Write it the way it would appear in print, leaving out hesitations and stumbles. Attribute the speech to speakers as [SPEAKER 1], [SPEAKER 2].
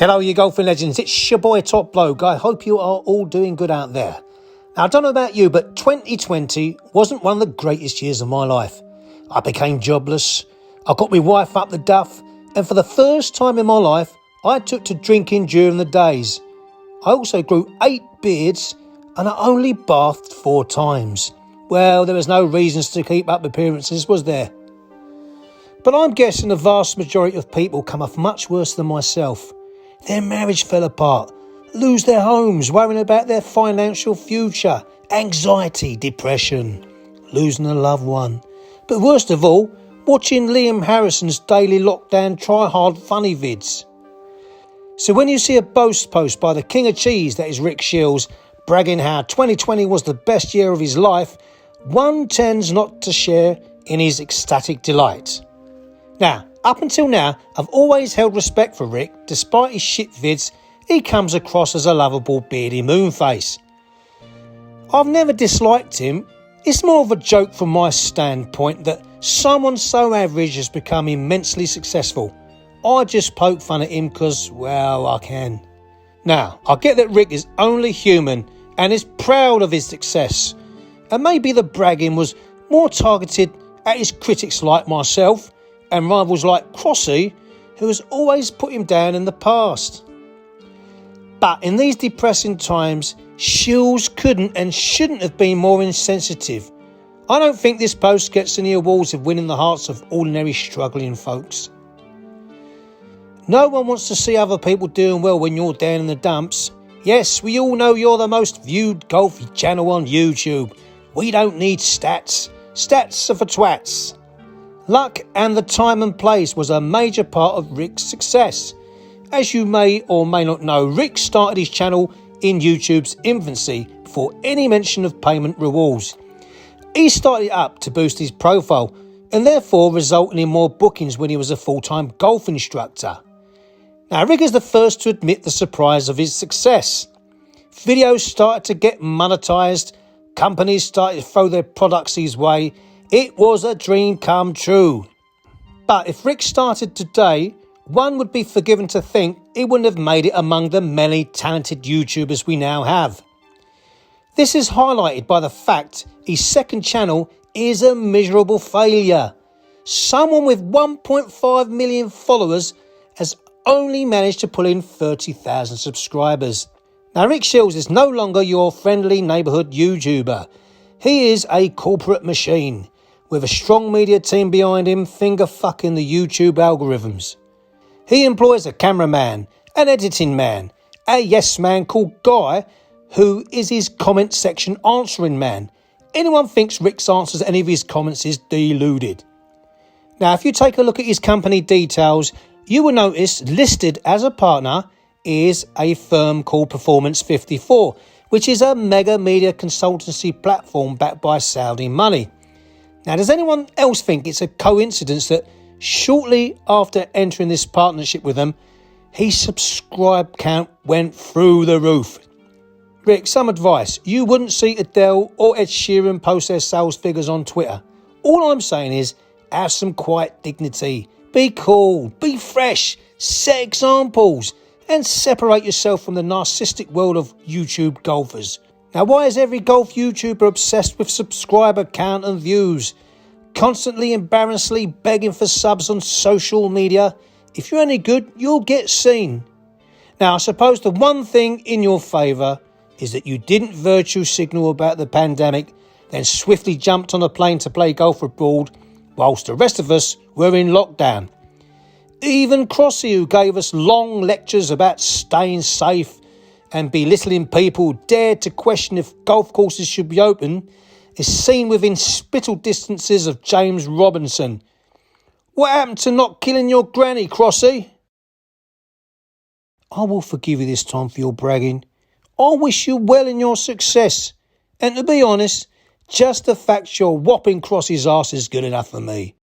[SPEAKER 1] Hello, you golfing legends. It's your boy Top Bloke. I hope you are all doing good out there. Now, I don't know about you, but 2020 wasn't one of the greatest years of my life. I became jobless. I got my wife up the duff. And for the first time in my life, I took to drinking during the days. I also grew 8 beards and I only bathed 4 times. Well, there was no reasons to keep up appearances, was there? But I'm guessing the vast majority of people come off much worse than myself. Their marriage fell apart, lose their homes, worrying about their financial future, anxiety, depression, losing a loved one. But worst of all, watching Liam Harrison's daily lockdown try-hard funny vids. So when you see a boast post by the king of cheese, that is Rick Shields, bragging how 2020 was the best year of his life, one tends not to share in his ecstatic delight. Now, up until now, I've always held respect for Rick. Despite his shit vids, he comes across as a lovable beardy moonface. I've never disliked him. It's more of a joke from my standpoint that someone so average has become immensely successful. I just poke fun at him because, well, I can. Now, I get that Rick is only human and is proud of his success. And maybe the bragging was more targeted at his critics like myself and rivals like Crossy, who has always put him down in the past. But in these depressing times, Shields couldn't and shouldn't have been more insensitive. I don't think this post gets any awards of winning the hearts of ordinary struggling folks. No one wants to see other people doing well when you're down in the dumps. Yes, we all know you're the most viewed golf channel on YouTube. We don't need stats. Stats are for twats. Luck and the time and place was a major part of Rick's success. As you may or may not know, Rick started his channel in YouTube's infancy before any mention of payment rewards. He started it up to boost his profile and therefore resulting in more bookings when he was a full-time golf instructor. Now, Rick is the first to admit the surprise of his success. Videos started to get monetized, companies started to throw their products his way. It was a dream come true. But if Rick started today, one would be forgiven to think he wouldn't have made it among the many talented YouTubers we now have. This is highlighted by the fact his second channel is a miserable failure. Someone with 1.5 million followers has only managed to pull in 30,000 subscribers. Now, Rick Shields is no longer your friendly neighbourhood YouTuber. He is a corporate machine with a strong media team behind him finger fucking the YouTube algorithms. He employs a cameraman, an editing man, a yes man called Guy, who is his comment section answering man. Anyone thinks Rick's answers any of his comments is deluded. Now, if you take a look at his company details, you will notice listed as a partner is a firm called Performance 54, which is a mega media consultancy platform backed by Saudi money. Now, does anyone else think it's a coincidence that shortly after entering this partnership with them, his subscribe count went through the roof? Rick, some advice. You wouldn't see Adele or Ed Sheeran post their sales figures on Twitter. All I'm saying is, have some quiet dignity. Be cool, be fresh, set examples, and separate yourself from the narcissistic world of YouTube golfers. Now, why is every golf YouTuber obsessed with subscriber count and views? Constantly embarrassingly begging for subs on social media? If you're any good, you'll get seen. Now, I suppose the one thing in your favour is that you didn't virtue signal about the pandemic, then swiftly jumped on a plane to play golf abroad, whilst the rest of us were in lockdown. Even Crossy, who gave us long lectures about staying safe and belittling people who dared to question if golf courses should be open, is seen within spittle distances of James Robinson. What happened to not killing your granny, Crossy? I will forgive you this time for your bragging. I wish you well in your success. And to be honest, just the fact you're whopping Crossy's arse is good enough for me.